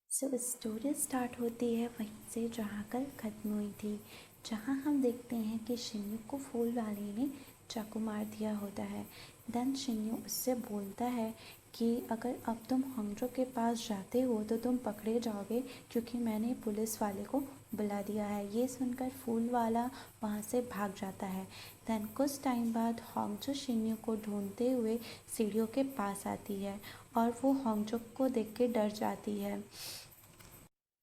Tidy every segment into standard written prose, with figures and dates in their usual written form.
Story start होती है वहीं से जहाँ कल ख़त्म हुई थी, जहाँ हम देखते हैं कि शिन्यू को फूल वाले ने चाकू मार दिया होता है। देन शिन्यू उससे बोलता है कि अगर अब तुम हंगजो के पास जाते हो तो तुम पकड़े जाओगे, क्योंकि मैंने पुलिस वाले को बुला दिया है। ये सुनकर फूल वाला वहाँ से भाग जाता है। देन कुछ टाइम बाद हंगजो शिन्यू को ढूंढते हुए सीढ़ियों के पास आती है और वो हंगजो को देख के डर जाती है।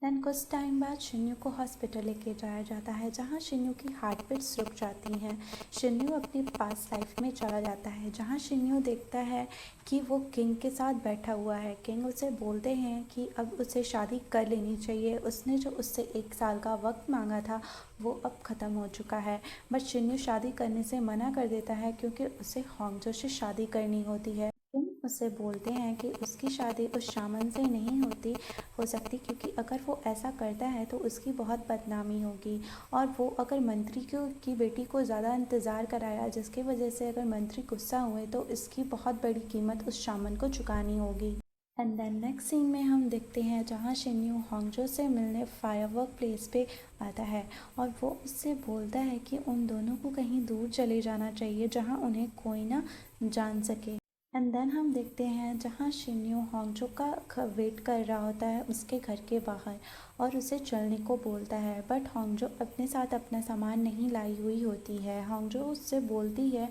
देन कुछ टाइम बाद शिन्यू को हॉस्पिटल लेके जाया जाता है, जहाँ शिन्यू की हार्ट बीट्स रुक जाती हैं। शिन्यू अपनी पास्ट लाइफ में चला जाता है, जहाँ शिन्यू देखता है कि वो किंग के साथ बैठा हुआ है। किंग उसे बोलते हैं कि अब उसे शादी कर लेनी चाहिए। उसने जो उससे 1 साल का वक्त मांगा था वो अब ख़त्म हो चुका है। बट शिन्यू शादी करने से मना कर देता है, क्योंकि उसे हॉन्गजो से शादी करनी होती है। किंग उसे बोलते हैं कि उसकी शादी उस शामन से नहीं हो सकती, क्योंकि अगर वो ऐसा करता है तो उसकी बहुत बदनामी होगी, और वो अगर मंत्री की बेटी को ज़्यादा इंतज़ार कराया, जिसकी वजह से अगर मंत्री गुस्सा हुए तो इसकी बहुत बड़ी कीमत उस शामन को चुकानी होगी। एंड देन नेक्स्ट सीन में हम देखते हैं जहाँ शिन्यू हॉन्गजो से मिलने फायरवर्क प्लेस पे आता है, और वो उससे बोलता है कि उन दोनों को कहीं दूर चले जाना चाहिए जहाँ उन्हें कोई ना जान सके। एंड देन हम देखते हैं जहाँ शिन्यू हॉन्गजो का वेट कर रहा होता है उसके घर के बाहर, और उसे चलने को बोलता है। बट हॉन्गजो अपने साथ अपना सामान नहीं लाई हुई होती है। हॉन्गजो उससे बोलती है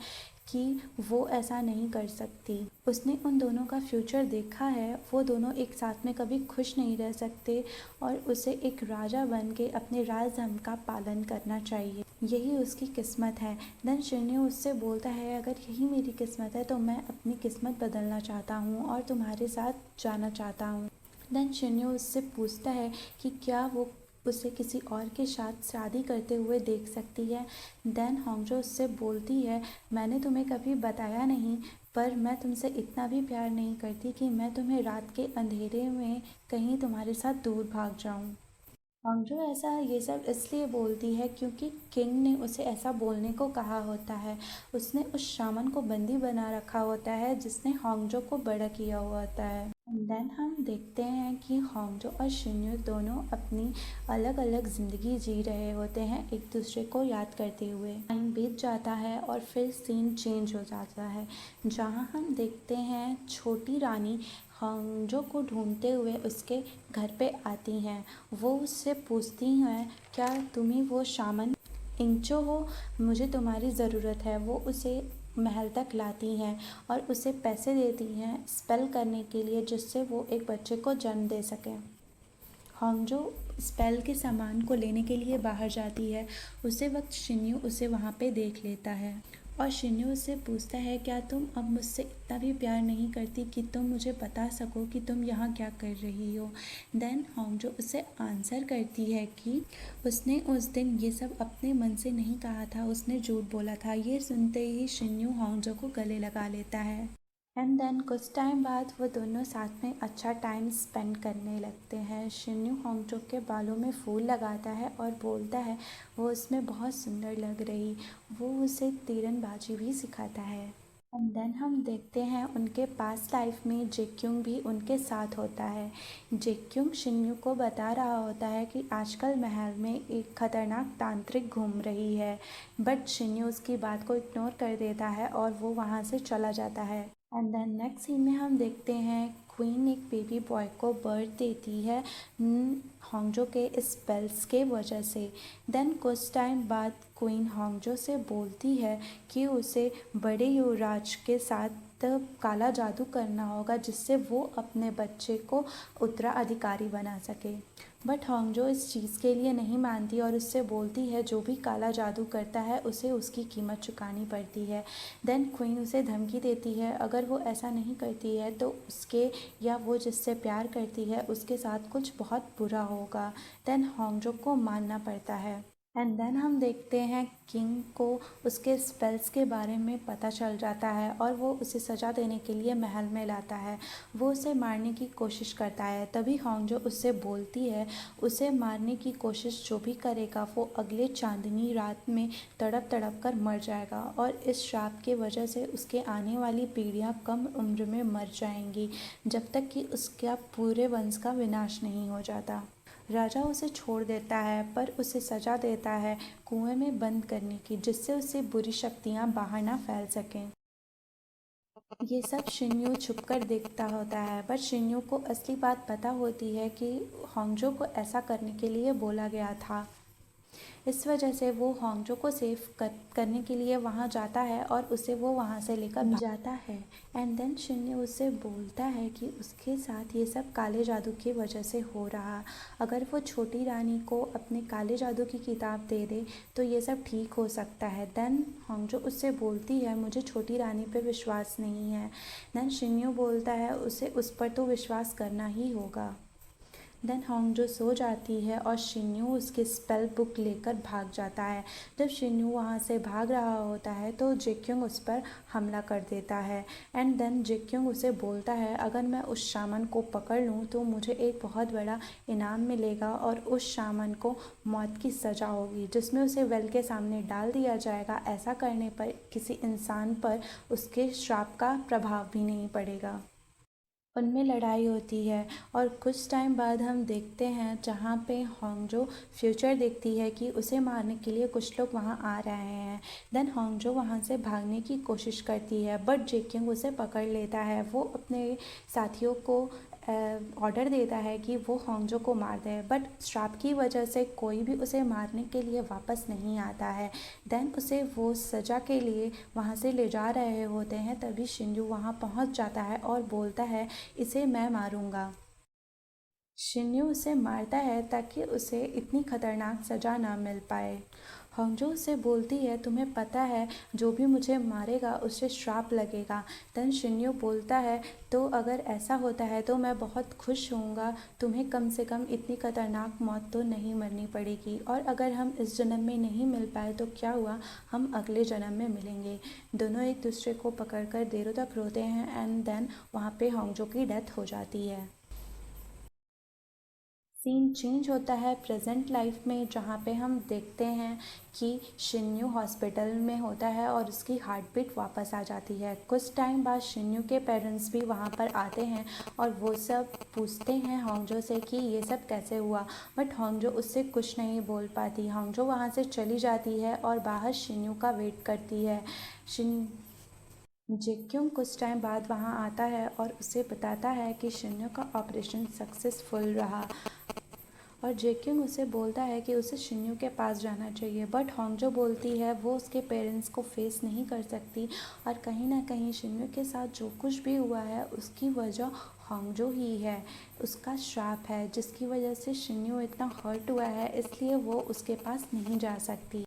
कि वो ऐसा नहीं कर सकती। उसने उन दोनों का फ्यूचर देखा है, वो दोनों एक साथ में कभी खुश नहीं रह सकते, और उसे एक राजा बन के अपने राजधर्म का पालन करना चाहिए। यही उसकी किस्मत है। देन शिन्यू उससे बोलता है, अगर यही मेरी किस्मत है तो मैं अपनी किस्मत बदलना चाहता हूँ और तुम्हारे साथ जाना चाहता हूँ। देन शिन्यू उससे पूछता है कि क्या वो उसे किसी और के साथ शादी करते हुए देख सकती है। देन हॉन्गजो उससे बोलती है, मैंने तुम्हें कभी बताया नहीं, पर मैं तुमसे इतना भी प्यार नहीं करती कि मैं तुम्हें रात के अंधेरे में कहीं तुम्हारे साथ दूर भाग जाऊं। हॉन्गजो ऐसा ये सब इसलिए बोलती है क्योंकि किंग ने उसे ऐसा बोलने को कहा होता है। उसने उस शामन को बंदी बना रखा होता है जिसने हॉन्गजो को बड़ा किया हुआ होता है। देन हम देखते हैं कि हॉन्गजो और शिन्यू दोनों अपनी अलग अलग ज़िंदगी जी रहे होते हैं, एक दूसरे को याद करते हुए। टाइम बीत जाता है और फिर सीन चेंज हो जाता है, जहाँ हम देखते हैं छोटी रानी हॉन्गजो को ढूंढते हुए उसके घर पे आती हैं। वो उससे पूछती हैं, क्या तुम ही वो शामन इंचो हो, मुझे तुम्हारी ज़रूरत है। वो उसे महल तक लाती हैं और उसे पैसे देती हैं स्पेल करने के लिए, जिससे वो एक बच्चे को जन्म दे सकें। हॉन्गजो स्पेल के सामान को लेने के लिए बाहर जाती है। उसी वक्त शिन्यू उसे वहाँ पे देख लेता है, और शिन्यू उससे पूछता है, क्या तुम अब मुझसे इतना भी प्यार नहीं करती कि तुम मुझे बता सको कि तुम यहाँ क्या कर रही हो। देन हॉन्गजो उसे आंसर करती है कि उसने उस दिन ये सब अपने मन से नहीं कहा था, उसने झूठ बोला था। ये सुनते ही शिन्यू हॉन्गजो को गले लगा लेता है। एंड देन कुछ टाइम बाद वो दोनों साथ में अच्छा टाइम स्पेंड करने लगते हैं। शिन्यू हॉन्गजो के बालों में फूल लगाता है और बोलता है वो उसमें बहुत सुंदर लग रही। वो उसे तीरंदाजी भी सिखाता है। एंड देन हम देखते हैं उनके पास्ट लाइफ में जेक्युंग भी उनके साथ होता है। जेक्युंग शिन्यू को बता रहा होता है कि आजकल महल में एक खतरनाक तांत्रिक घूम रही है, बट शिन्यू उसकी बात को इग्नोर कर देता है और वो वहाँ से चला जाता है। एंड देन नेक्स्ट सीन में हम देखते हैं क्वीन एक बेबी बॉय को बर्थ देती है हॉन्गजो के स्पेल्स के वजह से। देन कुछ टाइम बाद क्वीन हॉन्गजो से बोलती है कि उसे बड़े युवराज के साथ काला जादू करना होगा, जिससे वो अपने बच्चे को उत्तराधिकारी बना सके। बट हॉन्गजो इस चीज़ के लिए नहीं मानती और उससे बोलती है जो भी काला जादू करता है उसे उसकी कीमत चुकानी पड़ती है। देन क्वीन उसे धमकी देती है, अगर वो ऐसा नहीं करती है तो उसके या वो जिससे प्यार करती है उसके साथ कुछ बहुत बुरा होगा। देन हॉन्गजो को मानना पड़ता है। एंड देन हम देखते हैं किंग को उसके स्पेल्स के बारे में पता चल जाता है और वो उसे सज़ा देने के लिए महल में लाता है। वो उसे मारने की कोशिश करता है। तभी होंगजो उससे बोलती है उसे मारने की कोशिश जो भी करेगा वो अगले चांदनी रात में तड़प तड़प कर मर जाएगा और इस श्राप के वजह से उसके आने वाली पीढ़ियाँ कम उम्र में मर जाएंगी जब तक कि उसका पूरे वंश का विनाश नहीं हो जाता। राजा उसे छोड़ देता है पर उसे सजा देता है कुएं में बंद करने की, जिससे उसे बुरी शक्तियां बाहर ना फैल सकें। ये सब शिन्यो छुपकर देखता होता है, पर शिन्यो को असली बात पता होती है कि होंगजो को ऐसा करने के लिए बोला गया था। इस वजह से वो होंगजो को करने के लिए वहाँ जाता है और उसे वो वहाँ से लेकर भाग जाता है। एंड देन शिन्यो उससे बोलता है कि उसके साथ ये सब काले जादू की वजह से हो रहा। अगर वो छोटी रानी को अपने काले जादू की किताब दे दे तो ये सब ठीक हो सकता है। देन होंगजो उससे बोलती है मुझे छोटी रानी पे विश्वास नहीं है। देन शिन्यो बोलता है उसे उस पर तो विश्वास करना ही होगा। देन होंगजो सो जाती है और शिन्यू उसकी स्पेल बुक लेकर भाग जाता है। जब शिन्यू वहाँ से भाग रहा होता है तो जेक्योंग उस पर हमला कर देता है। एंड देन जेक्योंग उसे बोलता है अगर मैं उस शामन को पकड़ लूँ तो मुझे एक बहुत बड़ा इनाम मिलेगा और उस शामन को मौत की सज़ा होगी जिसमें उसे वेल के सामने डाल दिया जाएगा। ऐसा करने पर किसी इंसान पर उसके श्राप का प्रभाव भी नहीं पड़ेगा। उनमें लड़ाई होती है और कुछ टाइम बाद हम देखते हैं जहाँ पे होंगजो फ्यूचर देखती है कि उसे मारने के लिए कुछ लोग वहाँ आ रहे हैं। देन होंगजो वहाँ से भागने की कोशिश करती है बट जेक्योंग उसे पकड़ लेता है। वो अपने साथियों को ऑर्डर देता है कि वो होंगजो को मार दे बट श्राप की वजह से कोई भी उसे मारने के लिए वापस नहीं आता है। देन उसे वो सज़ा के लिए वहाँ से ले जा रहे होते हैं, तभी शिन्यू वहाँ पहुँच जाता है और बोलता है इसे मैं मारूंगा। शिन्यू उसे मारता है ताकि उसे इतनी खतरनाक सज़ा ना मिल पाए। होंगजो उसे बोलती है तुम्हें पता है जो भी मुझे मारेगा उसे श्राप लगेगा। देन शिन्यू बोलता है तो अगर ऐसा होता है तो मैं बहुत खुश होऊंगा। तुम्हें कम से कम इतनी खतरनाक मौत तो नहीं मरनी पड़ेगी और अगर हम इस जन्म में नहीं मिल पाए तो क्या हुआ, हम अगले जन्म में मिलेंगे। दोनों एक दूसरे को पकड़कर देरों तक रोते हैं एंड देन वहाँ पे होंगजो की डेथ हो जाती है। सीन चेंज होता है प्रेजेंट लाइफ में जहाँ पे हम देखते हैं कि शिन्यू हॉस्पिटल में होता है और उसकी हार्ट बीट वापस आ जाती है। कुछ टाइम बाद शिन्यू के पेरेंट्स भी वहाँ पर आते हैं और वो सब पूछते हैं होंगजो से कि ये सब कैसे हुआ, बट होंगजो उससे कुछ नहीं बोल पाती। होंगजो वहाँ से चली जाती है और बाहर शिन्यू का वेट करती है। शिन जेक्योंग कुछ टाइम बाद वहाँ आता है और उसे बताता है कि शिन्यू का ऑपरेशन सक्सेसफुल रहा और जेक्योंग उसे बोलता है कि उसे शिन्यू के पास जाना चाहिए बट होंगजो बोलती है वो उसके पेरेंट्स को फेस नहीं कर सकती और कहीं ना कहीं शिन्यू के साथ जो कुछ भी हुआ है उसकी वजह होंगजो ही है। उसका श्राप है जिसकी वजह से शिन्यू इतना हर्ट हुआ है, इसलिए वो उसके पास नहीं जा सकती।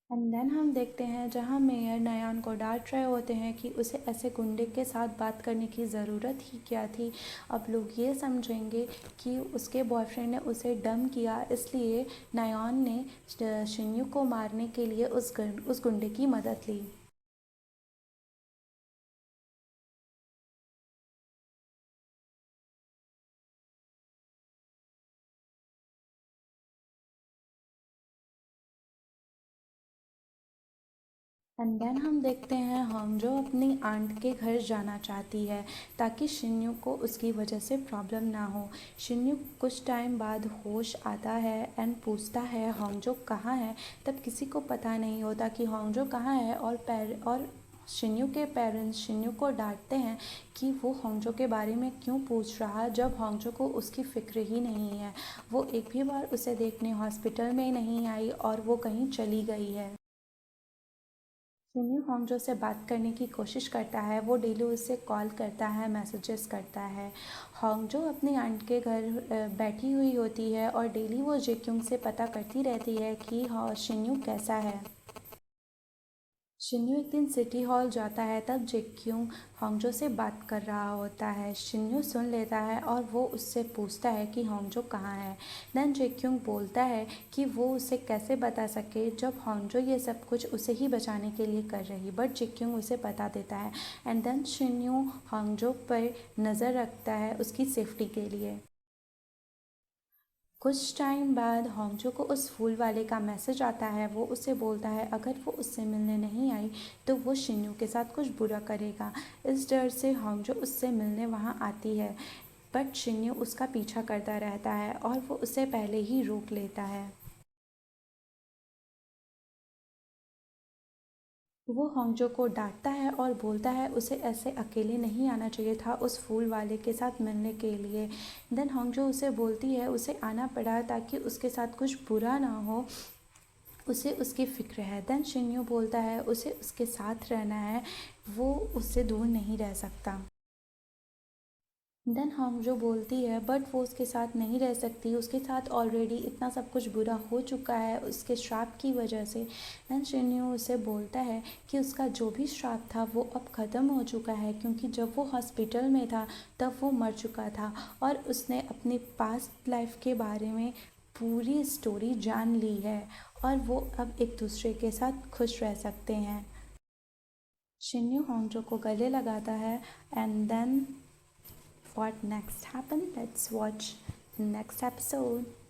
एंड देन हम देखते हैं जहाँ मेयर नयान को डांट रहे होते हैं कि उसे ऐसे गुंडे के साथ बात करने की ज़रूरत ही क्या थी। अब लोग ये समझेंगे कि उसके बॉयफ्रेंड ने उसे डम किया, इसलिए नयान ने शिन्यू को मारने के लिए उस गुंडे की मदद ली। एंड देन हम देखते हैं होंगजो अपनी आंट के घर जाना चाहती है ताकि शिन्यू को उसकी वजह से प्रॉब्लम ना हो। शिन्यू कुछ टाइम बाद होश आता है एंड पूछता है होंगजो कहाँ है। तब किसी को पता नहीं होता कि होंगजो कहाँ है और शिन्यू के पेरेंट्स शिन्यू को डांटते हैं कि वो होंगजो के बारे में क्यों पूछ रहा जब होंगजो को उसकी फ़िक्र ही नहीं है। वो एक भी बार उसे देखने हॉस्पिटल में नहीं आई और वो कहीं चली गई है। शिन्यू होंगजो से बात करने की कोशिश करता है, वो डेली उससे कॉल करता है, मैसेजेस करता है। होंगजो अपनी आंट के घर बैठी हुई होती है और डेली वो जेक्युंग से पता करती रहती है कि हाँ शिन्यू कैसा है। शिन्यू एक दिन सिटी हॉल जाता है, तब जेक्यूंग होंगजो से बात कर रहा होता है। शिन्यू सुन लेता है और वो उससे पूछता है कि होंगजो कहाँ है। देन जेक्यूंग बोलता है कि वो उसे कैसे बता सके जब होंगजो ये सब कुछ उसे ही बचाने के लिए कर रही, बट जेक्यूंग उसे बता देता है। एंड देन शिन्यू होंगजो पर नज़र रखता है उसकी सेफ्टी के लिए। कुछ टाइम बाद होंगजो को उस फूल वाले का मैसेज आता है। वो उसे बोलता है अगर वो उससे मिलने नहीं आई तो वो शिन्यू के साथ कुछ बुरा करेगा। इस डर से होंगजो उससे मिलने वहाँ आती है, बट शिन्यू उसका पीछा करता रहता है और वो उसे पहले ही रोक लेता है। वो होंगजो को डांटता है और बोलता है उसे ऐसे अकेले नहीं आना चाहिए था उस फूल वाले के साथ मिलने के लिए। देन होंगजो उसे बोलती है उसे आना पड़ा ताकि उसके साथ कुछ बुरा ना हो, उसे उसकी फ़िक्र है। देन शिन्यू बोलता है उसे उसके साथ रहना है, वो उससे दूर नहीं रह सकता। देन हम जो बोलती है बट वो उसके साथ नहीं रह सकती, उसके साथ ऑलरेडी इतना सब कुछ बुरा हो चुका है उसके श्राप की वजह से। देन शिन्यू उसे बोलता है कि उसका जो भी श्राप था वो अब ख़त्म हो चुका है, क्योंकि जब वो हॉस्पिटल में था तब वो मर चुका था और उसने अपनी पास्ट लाइफ के बारे में पूरी स्टोरी जान ली है और वो अब एक दूसरे के साथ खुश रह सकते हैं। शिन्यू होंगजो को गले लगाता है। And then what next happened? Let's watch next episode.